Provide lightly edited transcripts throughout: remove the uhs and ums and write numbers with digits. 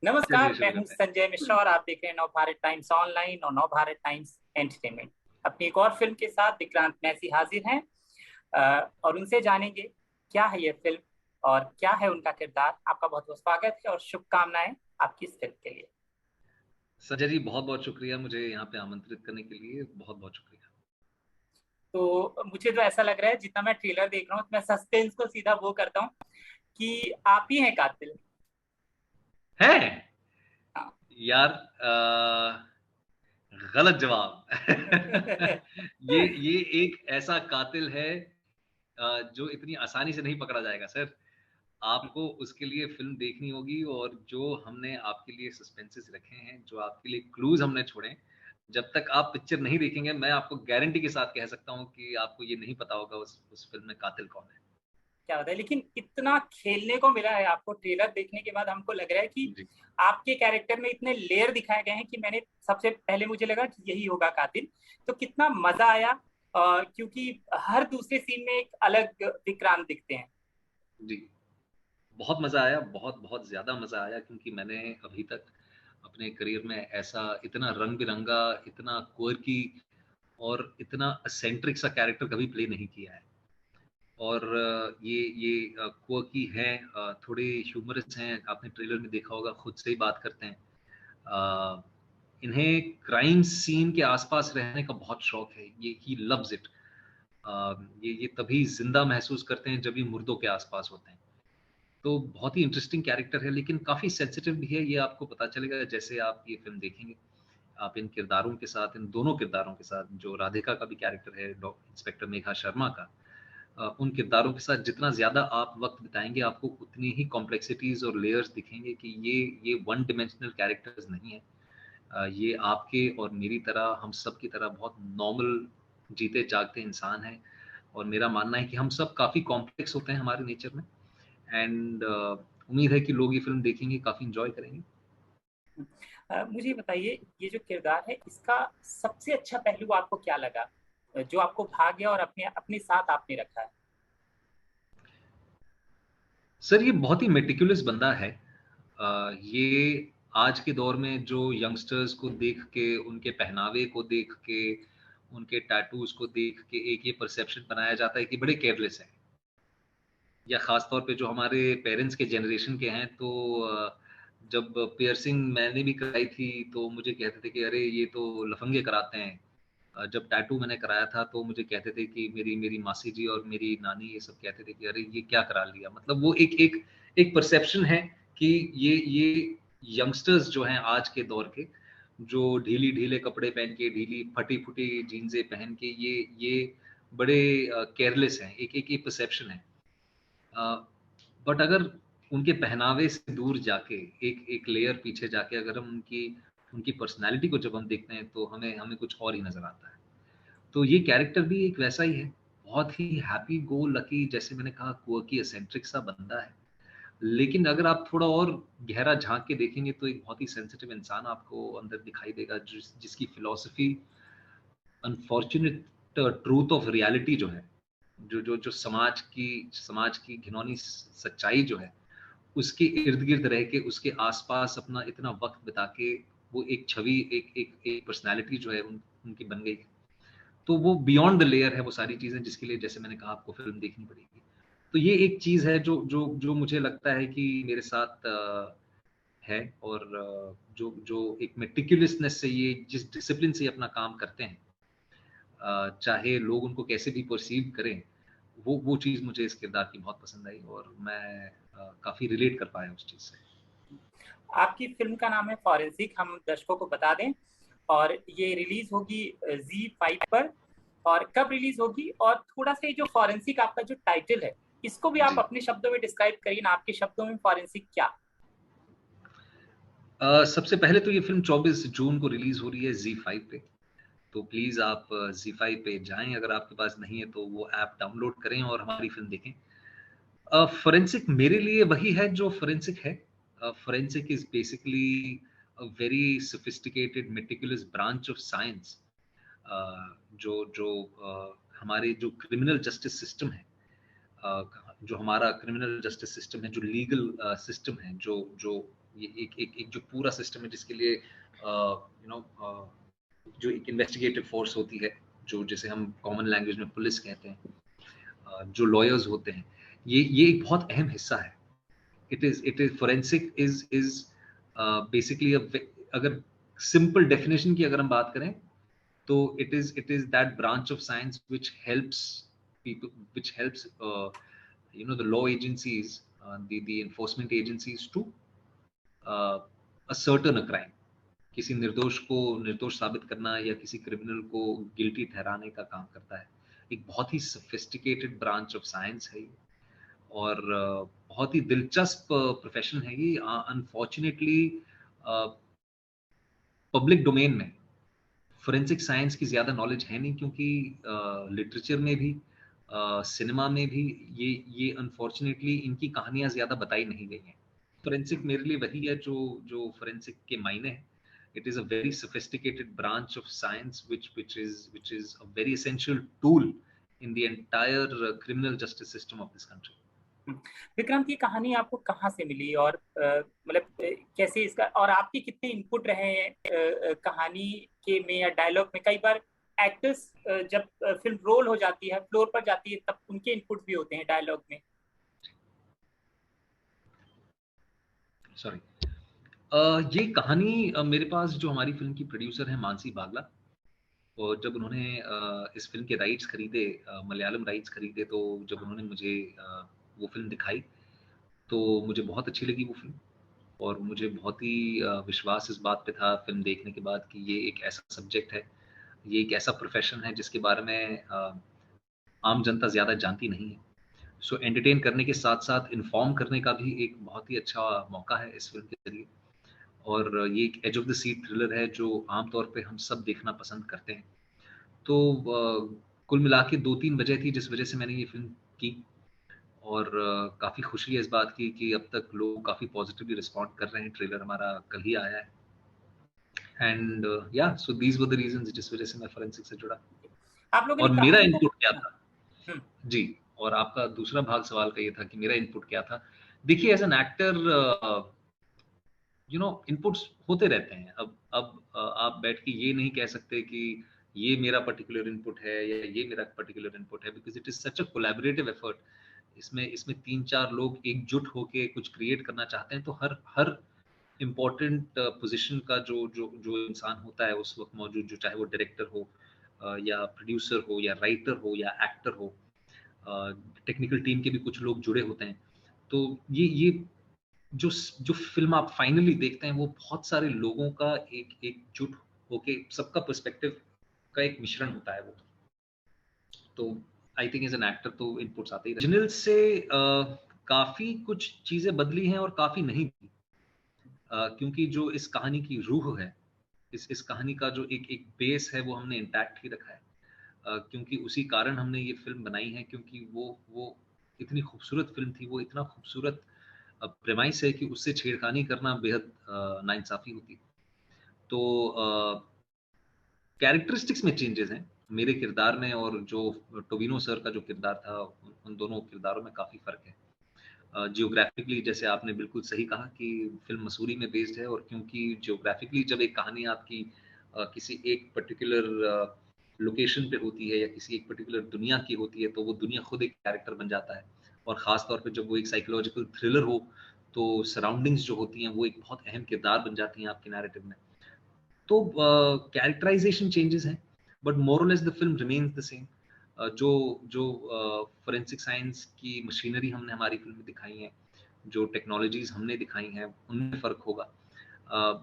नमस्कार, चलिए मैं शुरू हूं करते हैं। संजय मिश्रा और आप देख रहे हैं नवभारत टाइम्स ऑनलाइन और नवभारत टाइम्स एंटरटेनमेंट। अपनी एक और फिल्म के साथ विक्रांत मैसी हाजिर हैं और उनसे जानेंगे क्या है ये फिल्म और क्या है उनका किरदार। आपका बहुत बहुत स्वागत है और शुभकामनाएं आपकी इस फिल्म के लिए। संजय जी, बहुत बहुत शुक्रिया मुझे यहाँ पे आमंत्रित करने के लिए। बहुत बहुत शुक्रिया। तो मुझे तो ऐसा लग रहा है, जितना मैं ट्रेलर देख रहा हूँ मैं सस्पेंस को सीधा वो करता हूँ कि आप ही हैं कातिल। है हाँ। यार, गलत जवाब। ये एक ऐसा कातिल है जो इतनी आसानी से नहीं पकड़ा जाएगा सर। आपको उसके लिए फ़िल्म देखनी होगी, और जो हमने आपके लिए सस्पेंसेस रखे हैं, जो आपके लिए क्लूज़ हमने छोड़े हैं, जब तक आप पिक्चर नहीं देखेंगे, मैं आपको गारंटी के साथ कह सकता हूँ कि आपको ये नहीं पता होगा उस फ़िल्म में कातिल कौन है। क्या होता है, लेकिन इतना खेलने को मिला है आपको। ट्रेलर देखने के बाद हमको लग रहा है कि जी। आपके कैरेक्टर में इतने लेयर दिखाए गए हैं कि मैंने सबसे पहले मुझे लगा कि यही होगा कातिल। तो कितना मजा आया, क्योंकि हर दूसरे सीन में एक अलग विक्रांत दिखते हैं। जी। बहुत मज़ा आया, बहुत-बहुत ज़्यादा मज़ा आया, क्योंकि मैंने अभी तक अपने करियर में ऐसा इतना रंग-बिरंगा, इतना क्वर्की और इतना एसेंट्रिक सा कैरेक्टर कभी प्ले नहीं किया है। और ये क्वर्की हैं, थोड़े ह्यूमरस हैं, आपने ट्रेलर में देखा होगा, खुद से ही बात करते हैं। अ, इन्हें क्राइम सीन के आस-पास रहने का बहुत शौक है, ये ही लव्स इट। ये तभी ज़िंदा महसूस करते हैं जब ये मुर्दों के आस-पास होते हैं। तो बहुत ही इंटरेस्टिंग कैरेक्टर है, लेकिन काफ़ी सेंसिटिव भी है, ये आपको पता चलेगा जैसे आप ये फ़िल्म देखेंगे। आप इन किरदारों के साथ, इन दोनों किरदारों के साथ, जो राधिका का भी कैरेक्टर है, डॉ इंस्पेक्टर मेघा शर्मा का, उन किरदारों के साथ जितना ज़्यादा आप वक़्त बिताएँगे, आपको उतनी ही कॉम्प्लेक्सिटीज़ और लेयर्स दिखेंगे कि ये वन डायमेंशनल कैरेक्टर्स नहीं है। ये आपके और मेरी तरह, हम सब की तरह बहुत नॉर्मल जीते-जागते इंसान हैं, और मेरा मानना है कि हम सब काफ़ी कॉम्प्लेक्स होते हैं हमारे नेचर में। एंड उम्मीद है कि लोग ये फ़िल्म देखेंगे, काफ़ी एन्जॉय करेंगे। मुझे बताइए, ये जो किरदार है इसका सबसे अच्छा पहलू आपको क्या लगा, जो आपको भा गया और अपने अपने साथ आपने रखा है। सर, ये बहुत ही मेटिकुलस बंदा है। ये आज के दौर में जो यंगस्टर्स को देख के, उनके पहनावे को देख के, उनके टैटूज़ को देख के एक ये परसेप्शन बनाया जाता है कि बड़े केयरलेस हैं। या ख़ास तौर पे जो हमारे पेरेंट्स के जनरेशन के हैं, तो जब पियर्सिंग मैंने भी कराई थी, तो मुझे कहते थे कि अरे ये तो लफंगे कराते हैं। जब टैटू मैंने कराया था, तो मुझे कहते थे कि मेरी मेरी मासी जी और मेरी नानी ये सब कहते थे कि अरे ये क्या करा लिया? मतलब वो एक परसेप्शन है कि ये यंगस्टर्स जो हैं आज के दौर के, जो ढीले कपड़े पहन के, ढीली फटी-फूटी जीन्सें पहन के ये बड़े केयरलेस हैं। एक ये परसेप्शन है। अ, बट अगर उनके पहनावे से दूर जाके, एक एक लेयर पीछे जाके अगर हम उनकी उनकी पर्सनैलिटी को जब हम देखते हैं, तो हमें हमें कुछ और ही नज़र आता है। तो ये कैरेक्टर भी एक वैसा ही है, बहुत ही हैप्पी गो लकी, जैसे मैंने कहा, क्वर्की एसेंट्रिक सा बंदा है। लेकिन अगर आप थोड़ा और गहरा झाँक के देखेंगे, तो एक बहुत ही सेंसिटिव इंसान आपको अंदर दिखाई देगा, जिसकी philosophy unfortunate truth of reality जो है, जो समाज की घिनौनी सच्चाई जो है, उसके इर्द-गिर्द रह के, उसके आस-पास अपना इतना वक़्त बिता के, वो एक छवि, एक पर्सनैलिटी जो है उनकी बन गई है। तो वो बियॉन्ड द लेयर है, वो सारी चीज़ें, जिसके लिए जैसे मैंने कहा आपको फ़िल्म देखनी पड़ेगी। तो ये एक चीज़ है जो मुझे लगता है कि मेरे साथ है, और जो जो एक मेटिकुलसनेस से, ये जिस डिसिप्लिन से ये अपना काम करते हैं, चाहे लोग उनको कैसे भी पर्सीव करें, वो चीज़ मुझे इस किरदार की बहुत पसंद आई, और मैं काफ़ी रिलेट कर पाया उस चीज़ से। आपकी फिल्म का नाम है फॉरेंसिक, हम दर्शकों को बता दें, और ये रिलीज होगी Z5 पर। और कब रिलीज होगी, और थोड़ा सा ये जो फॉरेंसिक आपका जो टाइटल है, इसको भी आप जी। अपने शब्दों में डिस्क्राइब करिए ना। आपके शब्दों में फॉरेंसिक क्या। सबसे पहले तो ये फ़िल्म 24 जून को रिलीज़ हो रही है ज़ी5 पे, तो प्लीज़ आप ज़ी5 पे जाएँ, अगर आपके पास नहीं है तो वो ऐप डाउनलोड करें और हमारी फ़िल्म देखें। फोरेंसिक मेरे लिए वही है जो फोरेंसिक है। Forensic is basically a very sophisticated meticulous branch of science, uh, जो हमारे जो क्रिमिनल जस्टिस सिस्टम है, जो हमारा क्रिमिनल जस्टिस सिस्टम है, जो लीगल सिस्टम है, जो जो ये एक जो पूरा सिस्टम है जिसके लिए यू नो जो एक इन्वेस्टिगेटिव फोर्स होती है, जो जिसे हम कॉमन लैंग्वेज में पुलिस कहते हैं, जो लॉयर्स होते हैं, ये एक बहुत अहम हिस्सा है। It is forensic is basically अगर सिंपल डेफिनेशन की अगर हम बात करें तो it is that branch of science which helps people, which helps the law agencies, the enforcement agencies to ascertain a crime, किसी निर्दोष को निर्दोष साबित करना या किसी क्रिमिनल को गिल्टी ठहराने का काम करता है। एक बहुत ही सोफिस्टिकेटेड ब्रांच ऑफ साइंस है ये, और बहुत ही दिलचस्प प्रोफेशन है ये। अनफॉर्चुनेटली पब्लिक डोमेन में फोरेंसिक साइंस की ज़्यादा नॉलेज है नहीं, क्योंकि लिटरेचर में भी सिनेमा में भी ये अनफॉर्चुनेटली इनकी कहानियां ज़्यादा बताई नहीं गई हैं। फोरेंसिक मेरे लिए वही है जो जो फोरेंसिक के मायने हैं। It is a very sophisticated branch of science which is a very essential tool in the entire criminal justice system of this country. Vikrant, ये कहानी आपको कहाँ से मिली और मतलब कैसे इसका, और आपके कितने इनपुट रहे हैं कहानी के में या डायलॉग में? कई बार एक्टर्स जब फिल्म रोल हो जाती है, फ्लोर पर जाती है, तब उनके इनपुट भी होते हैं डायलॉग में। सॉरी, ये कहानी मेरे पास जो हमारी फिल्म की प्रोड्यूसर है मानसी बागला, और जब उन्होंने इस फिल्म के राइट्स खरीदे, मलयालम राइट्स खरीदे, तो जब उन्होंने मुझे वो फिल्म दिखाई तो मुझे बहुत अच्छी लगी वो फिल्म, और मुझे बहुत ही विश्वास इस बात पे था फिल्म देखने के बाद कि ये एक ऐसा सब्जेक्ट है, ये एक ऐसा प्रोफेशन है जिसके बारे में आम जनता ज़्यादा जानती नहीं है। सो एंटरटेन करने के साथ साथ इन्फॉर्म करने का भी एक बहुत ही अच्छा मौका है इस फिल्म के ज़रिए, और ये एक edge of the seat thriller है जो आमतौर पे हम सब देखना पसंद करते हैं। तो कुल मिला के 2-3 वजह थी जिस वजह से मैंने ये फ़िल्म की, और काफ़ी खुशी है इस बात की कि अब तक लोग काफ़ी पॉज़िटिवली रिस्पॉन्ड कर रहे हैं। ट्रेलर हमारा कल ही आया है, एंड या सो दीज़ वर द रीज़न्स जिस वजह से मैं फोरेंसिक से जुड़ा। आप लोगों ने और मेरा कहानी को इनपुट क्या था? जी, और आपका दूसरा भाग सवाल का ये था कि मेरा इनपुट क्या था? देखिए, एज़ एन एक्टर इनपुट्स होते रहते हैं। अब आप बैठ के ये नहीं कह सकते कि ये मेरा पर्टिकुलर इनपुट है या ये मेरा पर्टिकुलर इनपुट है, because it is such a collaborative effort. इसमें 3-4 लोग एकजुट होके कुछ क्रिएट करना चाहते हैं, तो हर इम्पोर्टेंट पोज़ीशन का जो जो जो इंसान होता है उस वक़्त मौजूद, जो चाहे वो डायरेक्टर हो या प्रोड्यूसर हो या राइटर हो या एक्टर हो, टेक्निकल टीम के भी कुछ लोग जुड़े होते हैं। तो ये जो फ़िल्म आप फाइनली देखते हैं वो बहुत सारे लोगों का एकजुट होके सबका पर्सपेक्टिव का एक मिश्रण होता है वो। तो I think as an actor तो इनपुट्स आते ही रहते हैं। ओरिजिनल से काफ़ी कुछ चीज़ें बदली हैं और काफ़ी नहीं भी। क्योंकि जो इस कहानी की रूह है, इस कहानी का जो एक बेस है वो हमने इंटैक्ट ही रखा है। क्योंकि उसी कारण हमने ये फ़िल्म बनाई है, क्योंकि वो इतनी खूबसूरत फ़िल्म थी, वो इतना खूबसूरत प्रेमाइस है कि उससे छेड़खानी करना बेहद नाइंसाफ़ी होती। तो कैरेक्टरिस्टिक्स में चेंजेज़ हैं मेरे किरदार में, और जो टोविनो सर का जो किरदार था, उन दोनों किरदारों में काफ़ी फ़र्क है। जियोग्राफिकली जैसे आपने बिल्कुल सही कहा कि फ़िल्म मसूरी में बेस्ड है, और क्योंकि जियोग्राफिकली जब एक कहानी आपकी किसी एक पर्टिकुलर लोकेशन पे होती है या किसी एक पर्टिकुलर दुनिया की होती है, तो वो दुनिया खुद एक कैरेक्टर बन जाता है। और ख़ास तौर पे जब वो एक साइकोलॉजिकल थ्रिलर हो, तो सराउंडिंग्स जो होती हैं वो एक बहुत अहम किरदार बन जाती हैं आपके नैरेटिव में। तो कैरेक्टराइजेशन चेंजेस हैं, बट मोर और less the film remains the same. जो जो फोरेंसिक साइंस की मशीनरी हमने हमारी फिल्म में दिखाई है, जो टेक्नोलॉजीज हमने दिखाई हैं, उनमें फ़र्क होगा,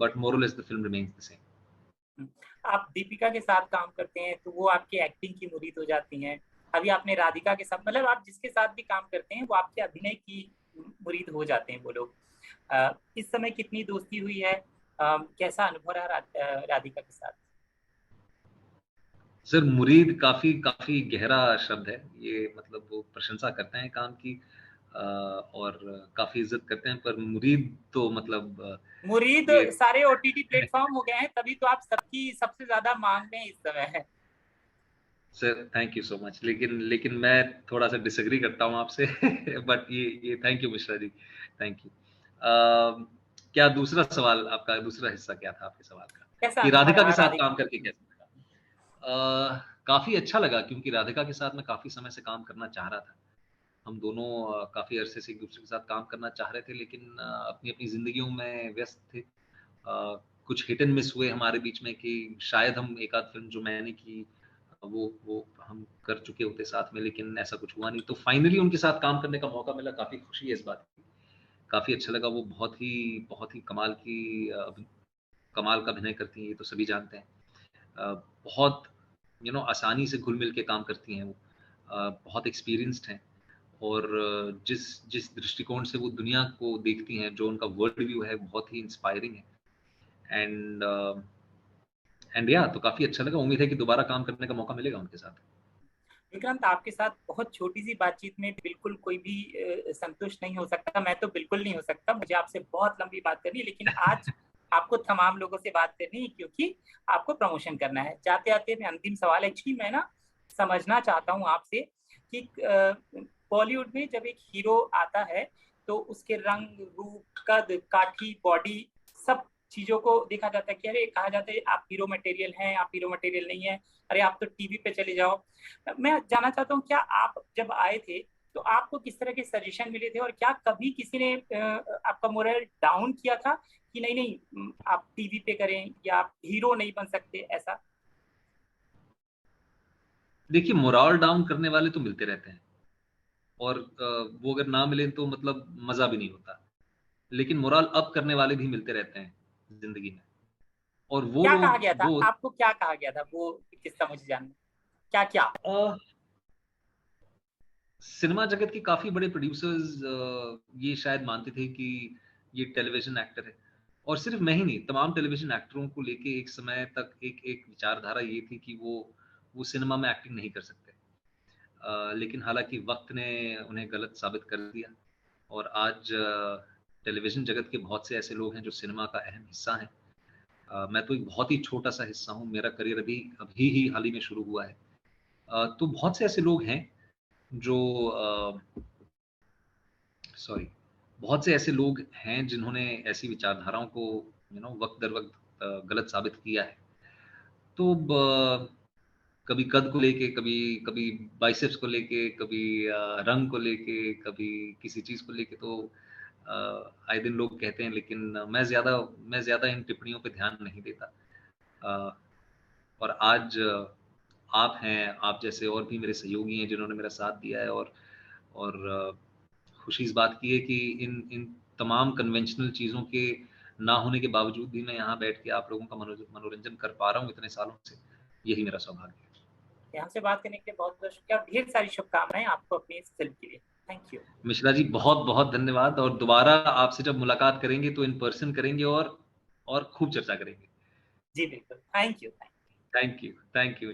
बट मोर और less the film remains the same. आप दीपिका के साथ काम करते हैं तो वो आपकी एक्टिंग की मुरीद हो जाती हैं। अभी आपने राधिका के साथ, मतलब आप जिसके साथ भी काम करते हैं वो आपके अभिनय की मुरीद हो जाते हैं वो लोग। इस समय कितनी दोस्ती हुई है? कैसा अनुभव रहा राधिका के साथ? सर, मुरीद काफ़ी काफ़ी गहरा शब्द है। ये मतलब वो प्रशंसा करते हैं काम की, और काफ़ी इज़्ज़त करते हैं, पर मुरीद तो मतलब मुरीद ये सारे ओटीटी प्लेटफॉर्म हो गए हैं, तभी तो आप सबकी सबसे ज्यादा मांग में इस समय है। Sir, thank you so much, लेकिन लेकिन मैं थोड़ा-सा डिसएग्री करता हूँ आपसे बट ये thank you Mishra ji, thank you. क्या दूसरा सवाल, आपका दूसरा हिस्सा क्या था आपके सवाल का, कैसा कि अनुभव राधिका रहा के साथ राधिका? काम करके कैसा लगा? काफी अच्छा लगा, क्योंकि राधिका के साथ मैं काफी समय से काम करना चाह रहा था। हम दोनों काफी अरसे से एक दूसरे के साथ काम करना चाह रहे थे, लेकिन अपनी अपनी जिंदगियों में व्यस्त थे। कुछ हिट एंड मिस हुए हमारे बीच में कि शायद हम एक आध फिल्म जो मैंने की वो हम कर चुके होते साथ में, लेकिन ऐसा कुछ हुआ नहीं। तो फाइनली उनके साथ काम करने का मौका मिला, काफी खुशी है इस बात की, काफी अच्छा लगा। वो बहुत ही कमाल का अभिनय करती हैं, ये तो सभी जानते हैं। बहुत आसानी से घुल मिल के काम करती हैं वो, बहुत एक्सपीरियंस्ड हैं, और जिस जिस दृष्टिकोण से वो दुनिया को देखती हैं, जो उनका वर्ल्ड व्यू है, बहुत ही इंस्पायरिंग है। एंड या तो काफी अच्छा लगा। उम्मीद है कि दोबारा काम करने का मौका मिलेगा उनके साथ। विक्रांत, आपके साथ बहुत छोटी सी बातचीत में बिल्कुल कोई भी संतुष्ट नहीं हो सकता। मैं तो बिल्कुल नहीं हो सकता, मुझे आपसे बहुत लंबी बात करनी है, लेकिन आज आपको तमाम लोगों से बात करनी है क्योंकि आपको प्रमोशन करना है। जाते जाते मैं अंतिम सवाल, एक्चुअली मैं ना समझना चाहता हूँ आपसे कि बॉलीवुड में जब एक हीरो आता है तो उसके रंग, रूप, कद, काठी, बॉडी, सब चीजों को देखा जाता है कि अरे, कहा जाता है आप हीरो मटेरियल हैं, आप हीरो मटेरियल नहीं है, अरे आप तो टीवी पे चले जाओ। मैं जानना चाहता हूँ, क्या आप जब आए थे तो आपको किस तरह के सजेशन मिले थे, और क्या कभी किसी ने आपका मोरल डाउन किया था कि नहीं नहीं आप टीवी पे करें या आप हीरो नहीं बन सकते, ऐसा? देखिए, मोरल डाउन करने वाले तो मिलते रहते हैं, और वो अगर ना मिले तो मतलब मजा भी नहीं होता। लेकिन मोरल अप करने वाले भी मिलते रहते हैं जिंदगी में, और वो क्या कहा लोग गया था वो आपको, क्या कहा गया था, वो किस्सा मुझे जानना, क्या क्या? अ, सिनेमा जगत के काफी बड़े प्रोड्यूसर्स ये शायद मानते थे कि ये टेलीविजन एक्टर है, और सिर्फ मैं ही नहीं, तमाम टेलीविजन एक्टरों को लेके एक समय तक एक विचारधारा ये थी कि वो सिनेमा में एक्टिंग नहीं कर सकते। लेकिन हालांकि वक्त ने उन्हें गलत साबित कर दिया, और आज टेलीविजन जगत के बहुत से ऐसे लोग हैं जो सिनेमा का अहम हिस्सा हैं। मैं तो एक बहुत ही छोटा सा हिस्सा हूँ, मेरा करियर अभी अभी ही हाल ही में शुरू हुआ है। तो बहुत से ऐसे लोग हैं जो सॉरी बहुत से ऐसे लोग हैं जिन्होंने ऐसी विचारधाराओं को वक्त दर वक्त गलत साबित किया है। तो कभी कद को लेके, कभी कभी बाइसेप्स को लेके, कभी रंग को लेके, कभी किसी चीज को लेके, तो आए दिन लोग कहते हैं, लेकिन मैं ज्यादा इन टिप्पणियों पे ध्यान नहीं देता। अ, और आज आप हैं, आप जैसे और भी मेरे सहयोगी हैं जिन्होंने मेरा साथ दिया है, और खुशी इस बात की है कि इन इन तमाम कन्वेंशनल चीज़ों के ना होने के बावजूद भी मैं यहाँ बैठ के आप लोगों का मनोरंजन कर पा रहा हूँ इतने सालों से। यही मेरा सौभाग्य है। हमसे बात करने के लिए बहुत बहुत शुक्रिया, ढेर सारी शुभकामनाएं आपको अपनी इस फिल्म के लिए। Thank you. मिश्रा जी, बहुत बहुत धन्यवाद, और दोबारा आपसे जब मुलाकात करेंगे तो इन पर्सन करेंगे, और खूब चर्चा करेंगे। जी बिल्कुल, thank you. Thank you, thank you.